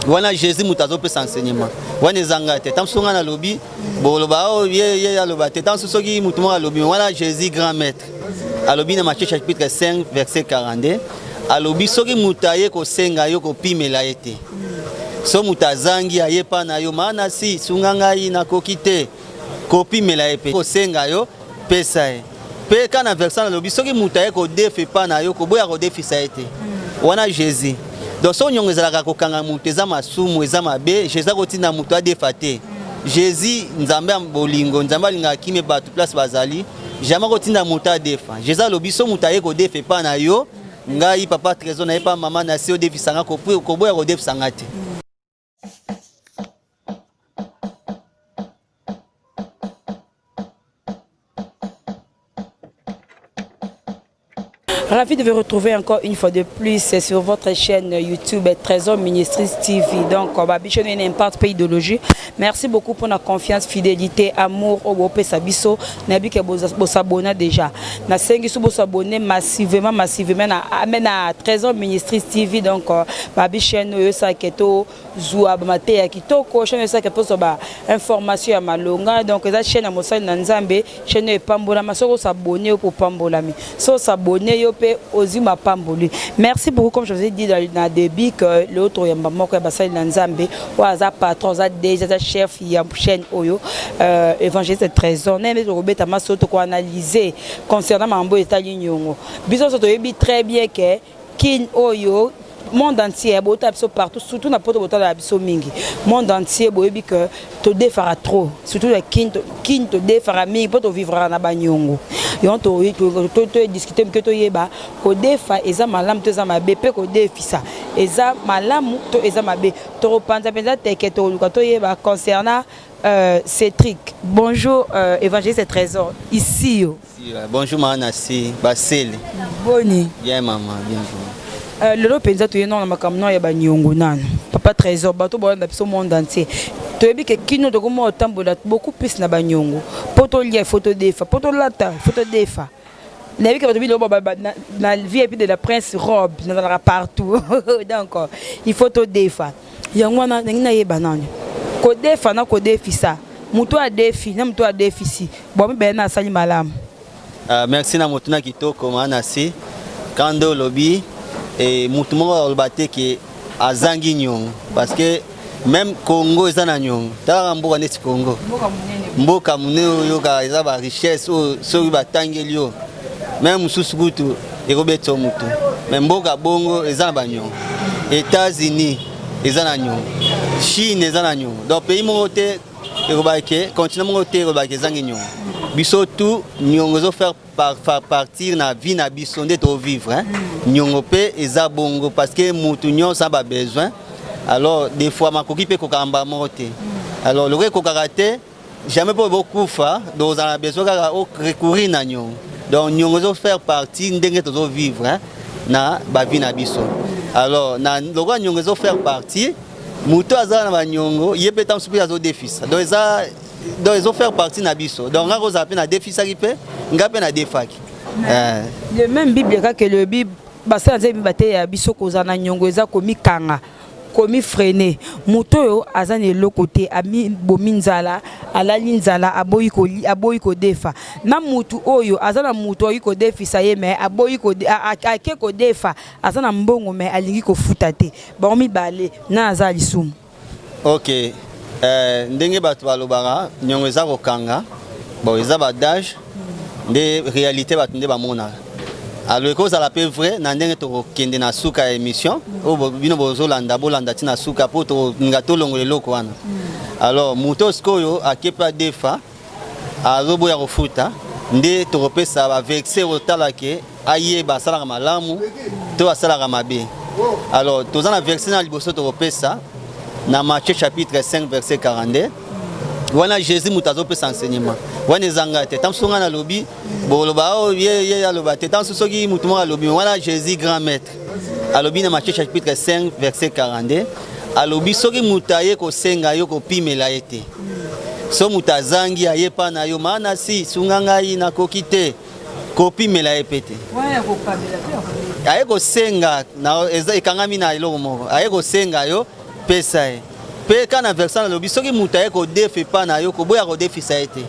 Wana Jésus mutazo pe enseignement. Wana zangate tam songa na lobi boloba o ye aloba te tam soki mutumo alobi wana Jésus grand maître. Alobi na Matthieu chapitre 5 verset 42. Alobi soki mutaye ko senga yo ko pimela ete. So mutazangi ayepa na yo mana si sunganga ina kokite ko pimela epe ko senga yo pesa e. Pe kana verset alobi soki mutaye ko defe pa na yo ko boya ko defisa ete. Wana Jésus. Donc si on a kokanga mutu eza masumu eza mabe Jésus kotina mutu adefate Jésus nzambe bolingo nzambe alinga kime batu place bazali jamais kotina mutu adefa Jésus lobi so mutu aye ko defe pa na yo ngai papa trésor na yepa mama na si o defisanga ko boya ko defisanga te. Ravi de vous retrouver encore une fois de plus sur votre chaîne YouTube Trésor Ministries TV. Donc, on va bichonner n'importe quelle idéologie. Merci beaucoup pour la confiance, fidélité, amour au Bopé Sabiso. Nabi que vous s'abonnez déjà. Na sengi sou vous abonnez massivement amène à Trésor Ministries TV. Donc, ma chaîne yo sa keto zoua bamate ya kitoko chaîne sa keto so ba information ya malonga. Donc, la chaîne à Mosai Nanzambe, chaîne e pambola masoko s'abonner pour pambola mi. So s'abonner yo Ozima Pamboli. Merci beaucoup, comme je vous ai dit dans le début, que l'autre Yambamoko Basali Nanzambe, ou Aza patron, Aza déjà chef, Yam chaîne Oyo, évangéliste trésor, mais Robert Amasoto qu'on analysé concernant Mambo et Talignongo. Bisous, très bien que Kin Oyo. Monde entier, partout, surtout dans le monde mingi. Monde entier, que tu défara trop, surtout les kin te défara mingi pour te vivre na banyongo. Yon to discuter que to yeba ko defa eza malam to za mabe pe ko defisa eza malam to eza mabe to panza penza teke to to yeba concernant Cédric. Bonjour évangéliste trésor ici yo. Bonjour Manasi Basile. Boni. Bien maman, bien. Le penza to yeno na makamno ya banyongo nana. Papa trésor bato bo na biso monde entier. Tu as vu que kino de comment autant beaucoup plus na banyongo. Poto lié photo defa, poto lata, photo defa. Na vu que na VIP de la prince robe, na partout. Donc il faut to defa. Yango na ngina ye banane. Ko defa na ko defisa. Muto a defi, na muto a defisi. Bon ben na sali malam. Merci na mutuna kitoko manasi. Kando lobby et mutu mo olbate ki azangi nyong parce que même Congo est un nyong. Tara mboka neti Congo. Mboka munene yo ka eza ba richesse o so ba tangelio. Même mususukutu ekobeto mutu. Même mboka bongo eza ba nyong. États-Unis eza na nyong. Chine eza na nyong. Donc pays mo te ekobake continent mo te ekobake zangi nyong. Biso tout nyong zo faire partir na vie na biso nde to vivre hein. Nyong pe eza bongo parce que mutu nyon sa ba besoin. Alors, des fois, ma coquille peut kokamba monter. Alors, le kokaraté, jamais pas beaucoup fa, donc on a besoin de recourir à nous. Donc, nous devons faire partie de vivre, hein, na bavi na biso. Alors, nous devons faire partie. Muto azana na nyongo, yebe tam super azo défi. Donc, ils devons faire partie na biso. Donc, on a appelé na défi ça qui peut, on a appelé na défaki. Le même Bible que le Bible, basa nzembi bate ya biso kozana nyongo eza komi kanga. Komi freiner moto azane le côté ami bominzala alali nzala aboyi ko defa na mutu oyo azana mutu oyi ko defisa ye mais aboyi ko ake ko defa azana mbongo mais alingi ko futate ba mi bale na azali sum. OK, ndenge batu balobara nyongo eza ko kanga bon eza badage de réalité batu nde ba mona. Alors cause à la peu vrai nandenge to kende na suka émission o bino bozolanda bolanda tina suka po to ngato longole loko wana. Alors muto skoyo akepa defa azobo ya kofuta nde to repesa ba vexer otalake ayeba sala malamu to asala mabe. Alors tozana verset na liboso to repesa na Matthieu chapitre 5 verset 42. Wana Jésus mutazo pe enseignement. Wana zangate tam songa na lobi boloba o ye aloba te tam soki mutumo alobi wana Jésus grand maître. Alobi na Matthieu chapitre 5 verset 42. Alobi soki mutaye ko senga yo ko pimela ete. so mutazangi ayepa na yo maana si sungangai na kokite kopi mela epete aye ko senga na eza ekangami na eloko moko aye ko senga yo pesa e pe kana verset na lobi soki muta aye ko defe pa na yo ko boya ko defisa ete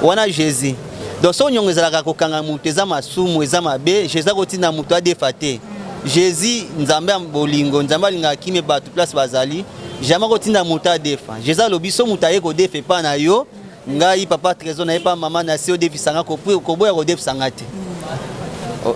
wana Jésus donc so nyongo ezalaka kokanga mutu eza masumu eza mabe Jésus ko tina mutu adefa te Jésus nzambe bolingo nzambe alinga kime bato place bazali jamais ko tina mutu adefa Jésus lobi so muta aye ko defe pa na yo ngai papa trésor na pas maman na sio defisanga ko boya ko defisanga te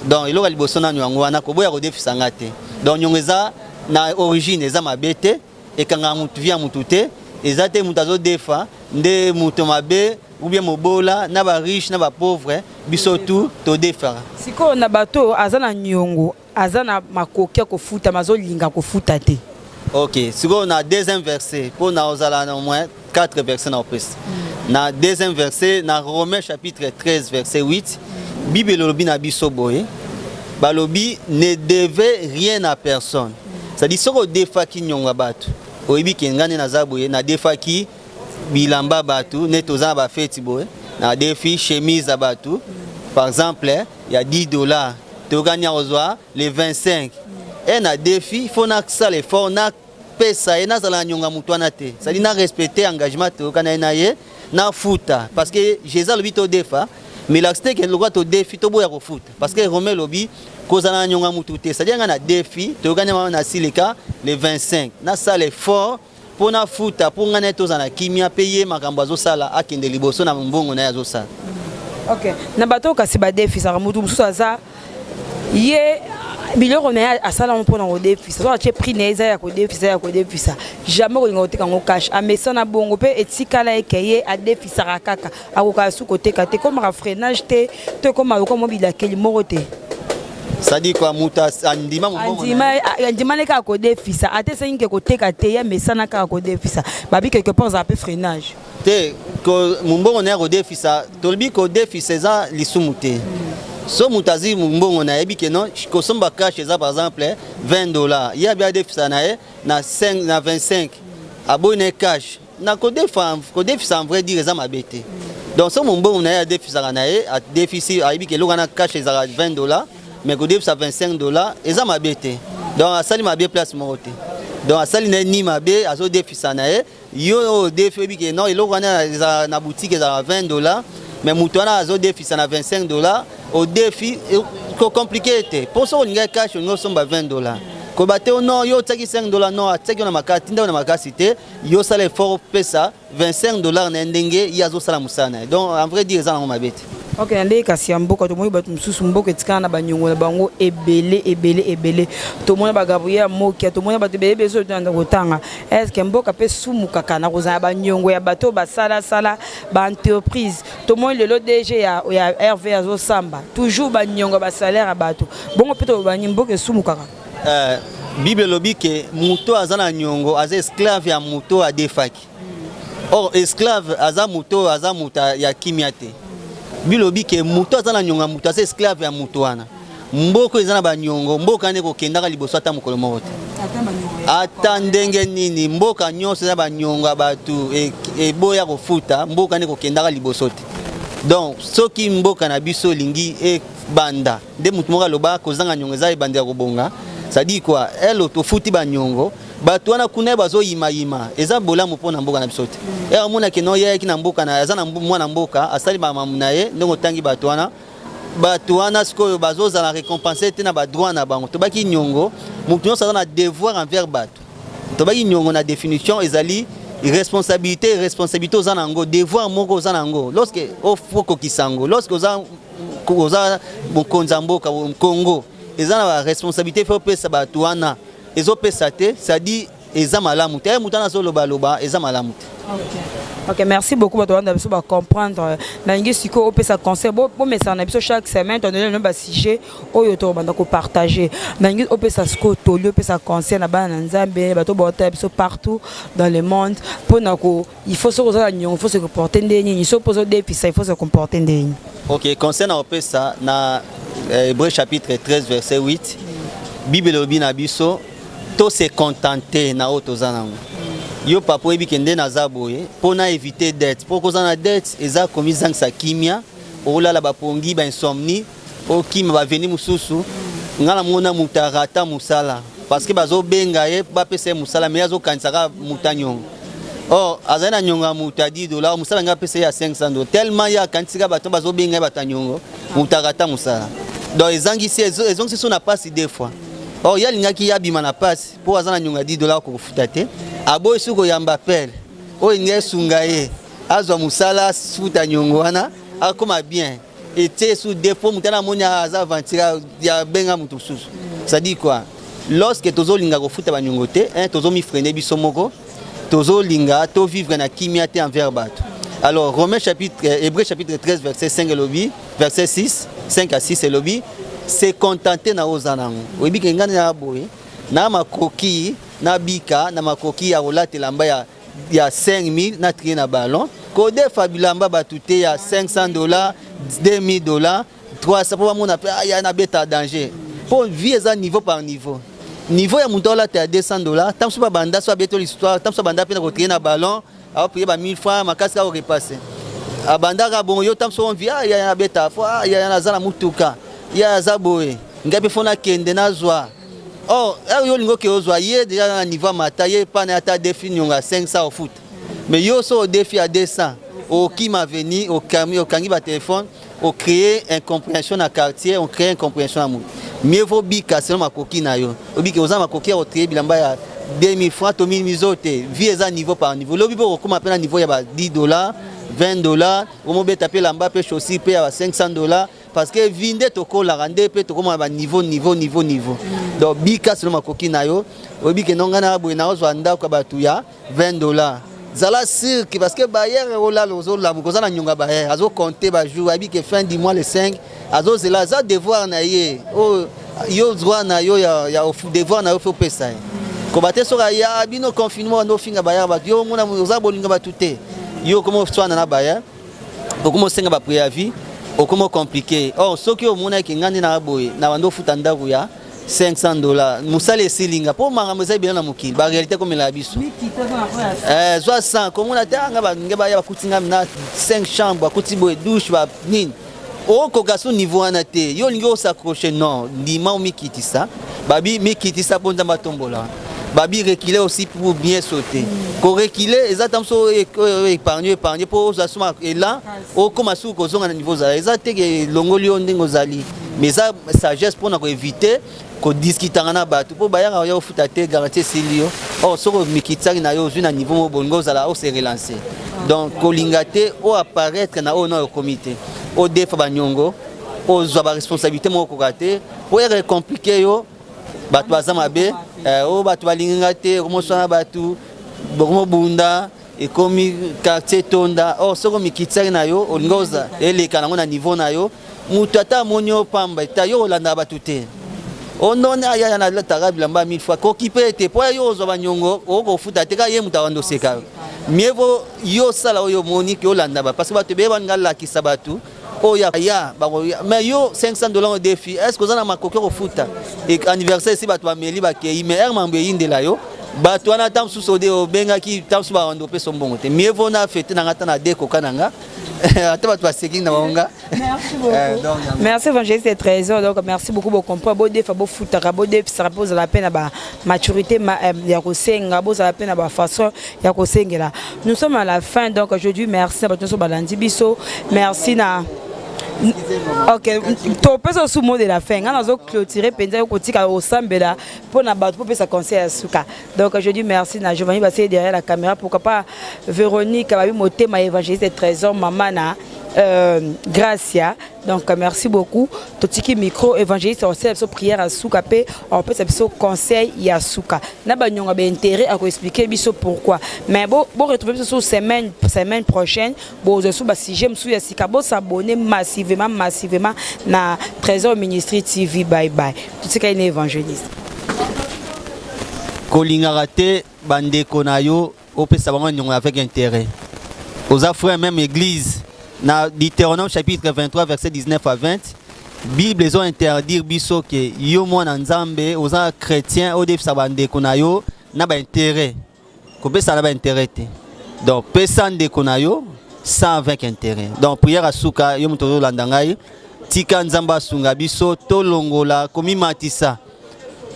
donc il aura liboso na nyango wana ko boya ko defisanga te donc nyongeza na origine eza mabete et kanga mutu via mutu te ezate mutu azo defa nde mutu mabe ou bien mobola na ba riche na ba pauvre biso tout to defara siko na bato azana nyongo azana makokia ko futa mazolinga ko futa te. OK siko na deuxième verset pour na ozala na au moins 4 versets na opes. Na deuxième verset na Romains chapitre 13 verset 8 Bible lobi na biso boye balobi ne devez rien à personne. Ça dit soko defa ki nyonga batu oyibi kengane na zaboye na defa ki bilamba batu ne toza ba feti boye na defi chemise à batu par exemple il y a $10 to gagner ozwa les 25 et na defi faut na ça les fort na pesa et na zala nyonga mutwana te ça dit na respecter engagement to kana na ye na futa parce que Jésus lobi to defa mais l'acte que le to défi to boya ko futa parce que Romain lobi kozana nyonga mutute ça dit na défi to gagner na sileka les 25 na ça l'effort pour na futa pour ngana to zana kimia payer makambo azo sala akende liboso na mbongo na yazo sala. OK na bato kasi ba défi ça mutu musu za ye biloko na asala mpona ko defisa so ache prix neza ya ko defisa jamais ko ngote kango cash amesana bongo pe etikala ekeye a defisa kaka akoka su côté kate comme ra freinage te te comme ko mobila keli morote ça dit quoi muta andima mbongo andima ne ka ko defisa ate sengi ko teka te ya mesana ka ko defisa babi quelque part ça peut freinage te ko mbongo na ko defisa tolbi ko defisa za lisumute. So mutazi mbongo na yebi ke non ko somba cash eza par exemple $20 ya bia defisa na e na 5 na 25 abone cash na ko defisa en vrai dire eza mabete donc so mbongo na ya defisa na e a déficit yebi ke lokana cash eza $20 mais ko defisa $25 eza mabete donc asali mabe place mote donc asali na ni mabe azo defisa na e yo defi yebi ke non lokana na boutique eza $20 mais mutwana azo defisa na $25 au défi compliqué pour ça on y a cash on somba $20 ko bate non yo tsaki $5 non tsaki na makati nda na makasité yo sala effort pesa $25 na ndenge yazo sala musana donc en vrai dire ça na mabete. OK ndé kasi mboka to moyi batu mususu mboka etikana na banyongo na bango ebele to mona ba Gabriel Mokia to mona batu bebe so tanda kotanga est-ce que mboka pe sumu kaka na kozana banyongo ya bato basala ba entreprise to mona lelo DG ya RV azo samba toujours banyongo ba salaire bato bongo pe to banyi mboka sumu kaka Bible lobi ke muto azana nyongo aza esclave ya muto a defaki or esclave aza muta ya kimiate bilobi ke muto azana nyonga muto asa esclave ya muto wana mboko ezana banyongo mboka ne ko kendaka liboso ata mokolo moko te ata ndenge nini mboka nyonso eza banyonga batu eboya ko futa mboka ne ko kendaka liboso te donc soki mboka na biso lingi e banda nde mutu moko aloba kozanga nyongo eza ebanda ya kobonga ça dit quoi elo to futi banyongo bato wana kuna bazo yima eza bolamu pona mboka na biso te e amona ke no ye ki na mboka na eza na mwana mboka asali ba mamu na ye ndongo tangi bato wana sikoyo bazo za la récompenser te na ba droit na bango to baki nyongo mutu nyonso na devoir envers bato to baki nyongo na définition ezali responsabilité oza nango devoir moko oza nango lorsque ofoko kisango lorsque oza mokonza mboka Congo eza na responsabilité faut pesa bato wana ezopesa te ça dit eza malamu te mutana solo baloba eza malamu te. OK merci beaucoup bato wana biso ba comprendre na ngi siko opesa conseil bo message na biso chaque semaine on donne ba sujet oyo to banda ko partager na ngi opesa siko to lieu opesa conseil na bana nzambe bato bota biso partout dans le monde pona ko il faut se reposer il faut se comporter ndeni il faut poser des il faut se comporter ndeni. OK conseil na opesa na Hébreux chapitre 13 verset 8 Bible lobi na biso to se contenter na otozana yo papa oyebi ke nde naza boye mpona éviter dette mpo koza na dette eza komi zangisa kimia olala bapongi bainsomnie okima baveni mosusu nga na mona moto arata mosala parce que bazobenga ye bapesa ye mosala me azokanisaka moto anyongo or azali na nyongo ya moto ya $10 mosala nga apesa ye ya $500 tellement ye akanisika bato bazobenga ye bato anyongo moto arata mosala donc ezongisi so na pasi deux fois or ye alingaki ye abima na pasi mpo aza na nyongo ya $10 kokofuta te aboyi soki koyamba pele oyo elingi esunga ye azwa mosala futa nyongo wana akoma bien etie sous défaut moto ana amoni aza aventure ya benga moto mosusu c'est-à-dire quoi lorsque tozolinga kofuta banyongo te tozomifrene biso moko tozolinga tovivre na kimia te envers bato. Alors Hébreux chapitre 13 verset 5 elobi verset 6 5 à 6 elobi se contenter na ozanango oyebi ke ngani na boye na makoki na bika na makoki ya kolatela mba ya 5000 na trier na ballon kodefa bilamba bato te ya $500 $2000 300 mpo bamona mpe aya na beta danger mpo vie eza niveau par niveau ya moto olata ya $200 ntango so babanda so abeto l'histoire ntango so abanda mpe na kotrier na ballon aopriye ba 1000 francs makasi ka korepasse abandaka bongo yo ntango so onvi aya na beta fo aya naza na mutuka ya aza boye ngai mpe fo nakende nazwa or yo olingi oke ozwa ye deja na niveau mata ye pana ata defi nyongo ya 500 ofuta mais yo so odefi ya 200 okima veni okangi batelefone ocréer incompréhension na quartier ocréer incompréhension na moto mieux vaut bika selon makoki na yo obiki oza makoki ya kotrier bilamba ya 2000 francs to 1000 te vie eza niveau par niveau lobi po okoma mpe na niveau ya ba $10 $20 omobeta mpe lamba mpe chaussure mpe ya ba $500 parce que vie nde tokolaka nde mpe tokoma ba niveau donc bika selon makoki na yo obiki nonga na boye na ozwa ndako ya bato ya $20 zala cirque parce que bayer olala ozolamu koza na nyonga bayer azo compter ba jour abiki fin du mois le 5 azo zela za devoir na ye o yo droit na yo ya devoir na yo faut pesa ko bate soka ya bino confinement no finga bayer ba yo mona oza bolinga ba tuté yo comment soit na bayer okomo senga ba préavis okomo compliqué or soki o mona ki ngani na boye na bando futa ndaku ya $500 musala esilinga po makambo eza ebele na mokili ba réalité comme la biso 100 comme on a tanga ba ngeba ya bakutinga na 5 chambres bakuti boye douche ba nini okoka so niveau wana te yo lingi osakroche non ndima omikitisa babi mikitisa ponza batombola babi reculer aussi pour bien sauter ko reculer exactement so épargner pour osasuma et là o comme asu ko zonga na niveau za ezate longoli ondingo zali mais ça sagesse pour na ko éviter ko discuter na bato po bayaka yo futa te garantie silio or soko mikitsaki na yo na niveau mo bongo zala o se relancer donc ko lingate o apparaître na o no comité o defa banyongo o zwa ba responsabilité mo ko rater po ya compliqué yo bato bazamabe o bato balinga te ko mo sona bato bomo bunda et comme quartier tonda o soko mikitsaki na yo o ngoza eleka na niveau na yo mutata monyo pamba ta yo landa bato te on a ya na latara bilamba 1000 fois ko kipe te po yo zo banyongo o ko futa te ka ye mutawando seka mieux vaut yo sala yo moni ke olanda ba parce que bato be bangala ki sabatu o ya ba mais yo $500 au défi est-ce que vous en a makoki ko futa et anniversaire si bato ba meli ba ke mais mambe yindela yo bato wana tam sous de o benga ki tam sous ba ndo pe sombongo te mieux vaut na fete na ngata na deko kananga. Merci beaucoup. Merci Évangéliste, c'est trésor. Donc merci beaucoup pour comprendre. Bon défa, bon foot, ça pose la peine à la maturité, ya kosenga, bon ça la peine à la façon ya kosenga. Nous sommes à la fin, donc aujourd'hui merci à tous balandi biso. Merci na. Ok, tu peux sous mot de la fin. On a clôturé pendant au quotidien au Sambela pour na battre pour sa conseil à Souka. Donc je dis merci na Giovanni passer derrière la caméra, pourquoi pas Véronique Ababi Moté ma évangéliste trésor maman na Gracia. Donc merci beaucoup. Totiki micro évangéliste on sait sa prière à Souka pe on peut sa conseil ya Souka. Na ba nyonga ba intérêt à expliquer biso pourquoi. Mais bon retrouver sur semaine prochaine, bon je suis ba si j'aime sou ya Sika bon s'abonner massivement na Trésor Ministry TV. Bye bye. Totiki une évangéliste. Kolinga raté bandeko na yo opesa bango nyonga avec intérêt. Aux frères même église na Deutéronome chapitre 23 verset 19 à 20 Bible ils ont interdire biso que yo mwana nzambe oza chrétien o def sabande konayo na ba intérêt kopesa na ba intérêt te. Donc pesa ndeko na yo sans avec intérêt. Donc prière asuka yo muto landa ngai tika nzamba sunga biso to longola komi matisa.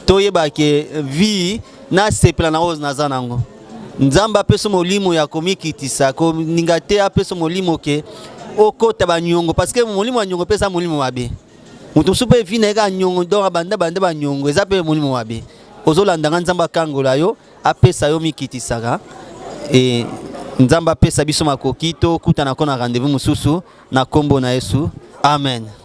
Toyeba ke vie na sepela na rose na zanango. Nzamba peso molimo ya komikitisa ko ningate apeso molimo ke okota banyongo parce que molimo wa nyongo pesa molimo mabe. Mutu supe vina ka nyongo do banda banyongo ezape molimo mabe. Ozolanda nzamba kangola yo apesa yo mikitisaka et nzamba pesa biso makokito kutana kona rendez-vous mususu na kombo na Yesu. Amen.